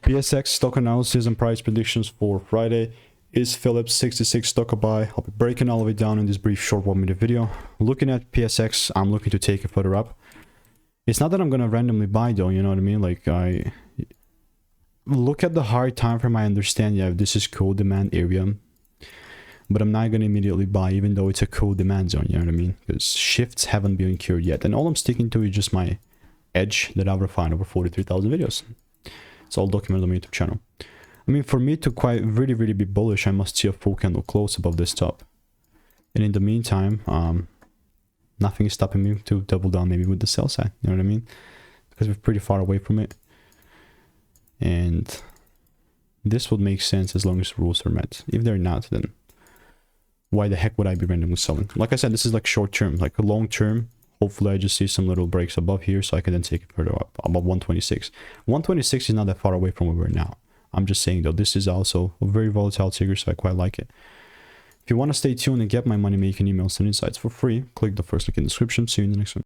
PSX stock analysis and price predictions for Friday. Is Phillips 66 stock a buy? I'll be breaking all of it down in this brief short 1-minute video. Looking at PSX, I'm looking to take it further up. It's not that I'm gonna randomly buy though, you know what I mean? Like, I look at the hard time frame. I understand, yeah, this is cool demand area, but I'm not gonna immediately buy even though it's a cool demand zone, you know what I mean? Because shifts haven't been cured yet, and all I'm sticking to is just my edge that I've refined over 43,000 videos. It's all documented on my YouTube channel. I mean, for me to quite really be bullish, I must see a full candle close above this top. And in the meantime, nothing is stopping me to double down maybe with the sell side, you know what I mean? Because we're pretty far away from it. And this would make sense as long as the rules are met. If they're not, then why the heck would I be randomly selling? Like I said, this is like short term, like a long term. Hopefully I just see some little breaks above here so I can then take it further up, above 126. 126 is not that far away from where we're now. I'm just saying though, this is also a very volatile trigger, so I quite like it. If you want to stay tuned and get my money making emails and insights for free, click the first link in the description. See you in the next one.